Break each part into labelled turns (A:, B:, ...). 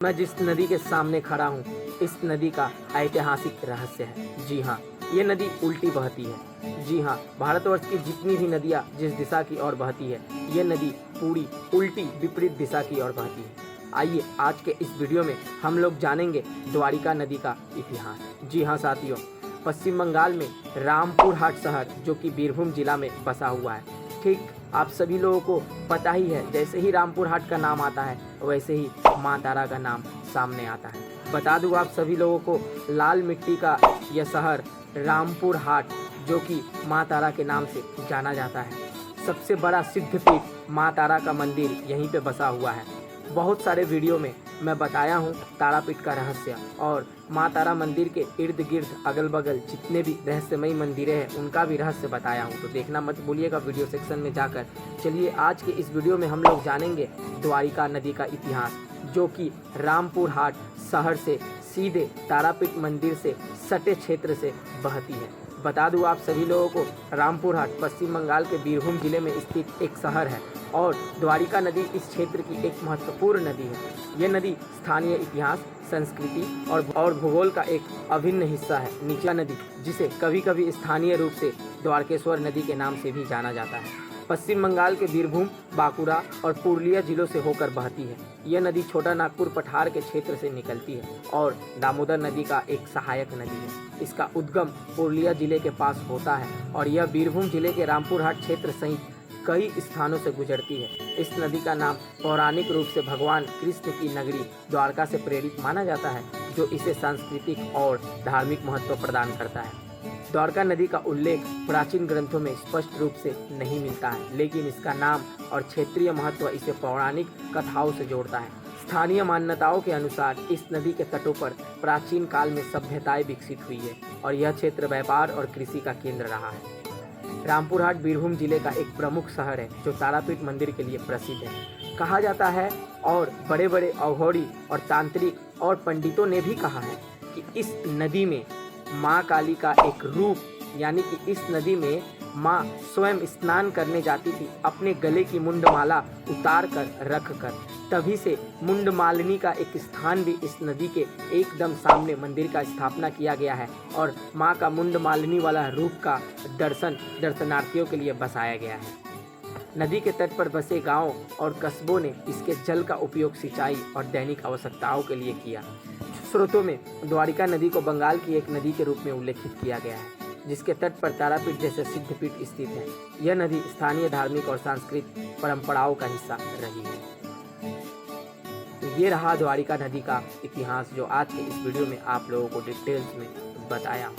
A: मैं जिस नदी के सामने खड़ा हूँ, इस नदी का ऐतिहासिक रहस्य है। जी हाँ, ये नदी उल्टी बहती है। जी हाँ, भारतवर्ष की जितनी भी नदियाँ जिस दिशा की ओर बहती है, ये नदी पूरी उल्टी विपरीत दिशा की ओर बहती है। आइए आज के इस वीडियो में हम लोग जानेंगे द्वारिका नदी का इतिहास। जी हाँ साथियों, पश्चिम बंगाल में रामपुर हाट शहर जो कि बीरभूम जिला में बसा हुआ है। ठीक आप सभी लोगों को पता ही है, जैसे ही रामपुर हाट का नाम आता है वैसे ही माँ तारा का नाम सामने आता है। बता दूं आप सभी लोगों को, लाल मिट्टी का यह शहर रामपुर हाट जो कि माँ तारा के नाम से जाना जाता है। सबसे बड़ा सिद्धपीठ माँ तारा का मंदिर यहीं पे बसा हुआ है। बहुत सारे वीडियो में मैं बताया हूँ तारापीठ का रहस्य, और माँ तारा मंदिर के इर्द गिर्द अगल बगल जितने भी रहस्यमयी मंदिरें हैं उनका भी रहस्य बताया हूँ, तो देखना मत भूलिएगा वीडियो सेक्शन में जाकर। चलिए आज के इस वीडियो में हम लोग जानेंगे द्वारिका नदी का इतिहास, जो कि रामपुर हाट शहर से सीधे तारापीठ मंदिर से सटे क्षेत्र से बहती है। बता दूं आप सभी लोगों को, रामपुर हाट पश्चिम बंगाल के बीरभूम जिले में स्थित एक शहर है और द्वारिका नदी इस क्षेत्र की एक महत्वपूर्ण नदी है। यह नदी स्थानीय इतिहास, संस्कृति और भूगोल का एक अभिन्न हिस्सा है। निचला नदी, जिसे कभी कभी स्थानीय रूप से द्वारकेश्वर नदी के नाम से भी जाना जाता है, पश्चिम बंगाल के बीरभूम, बांकुड़ा और पुरुलिया जिलों से होकर बहती है। यह नदी छोटा नागपुर पठार के क्षेत्र से निकलती है और दामोदर नदी का एक सहायक नदी है। इसका उद्गम पुरुलिया जिले के पास होता है और यह बीरभूम जिले के रामपुर हाट क्षेत्र सहित कई स्थानों से गुजरती है। इस नदी का नाम पौराणिक रूप से भगवान कृष्ण की नगरी द्वारका से प्रेरित माना जाता है, जो इसे सांस्कृतिक और धार्मिक महत्व प्रदान करता है। द्वारका नदी का उल्लेख प्राचीन ग्रंथों में स्पष्ट रूप से नहीं मिलता है, लेकिन इसका नाम और क्षेत्रीय महत्व इसे पौराणिक कथाओं से जोड़ता है। स्थानीय मान्यताओं के अनुसार इस नदी के तटों पर प्राचीन काल में सभ्यताएं विकसित हुई है और यह क्षेत्र व्यापार और कृषि का केंद्र रहा है। रामपुर हाट बीरभूम जिले का एक प्रमुख शहर है जो तारापीठ मंदिर के लिए प्रसिद्ध है। कहा जाता है और बड़े बड़े अघोरी और तांत्रिक और पंडितों ने भी कहा है कि इस नदी में माँ काली का एक रूप, यानी कि इस नदी में माँ स्वयं स्नान करने जाती थी अपने गले की मुंडमाला उतार कर रख कर। तभी से मुंडमालिनी का एक स्थान भी इस नदी के एकदम सामने मंदिर का स्थापना किया गया है और माँ का मुंडमालिनी वाला रूप का दर्शनार्थियों के लिए बसाया गया है। नदी के तट पर बसे गांवों और कस्बों ने इसके जल का उपयोग सिंचाई और दैनिक आवश्यकताओं के लिए किया। स्रोतों में द्वारिका नदी को बंगाल की एक नदी के रूप में उल्लेखित किया गया है, जिसके तट पर तारापीठ जैसे सिद्धपीठ स्थित है। यह नदी स्थानीय धार्मिक और सांस्कृतिक परंपराओं का हिस्सा रही है। तो ये रहा द्वारिका नदी का इतिहास, जो आज के इस वीडियो में आप लोगों को डिटेल्स में बताया।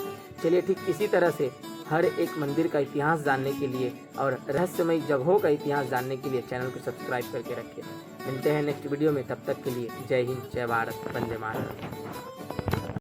A: चलिए ठीक इसी तरह से हर एक मंदिर का इतिहास जानने के लिए और रहस्यमयी जगहों का इतिहास जानने के लिए चैनल को सब्सक्राइब करके रखिए। मिलते हैं नेक्स्ट वीडियो में, तब तक के लिए जय हिंद, जय भारत, वंदे मातरम।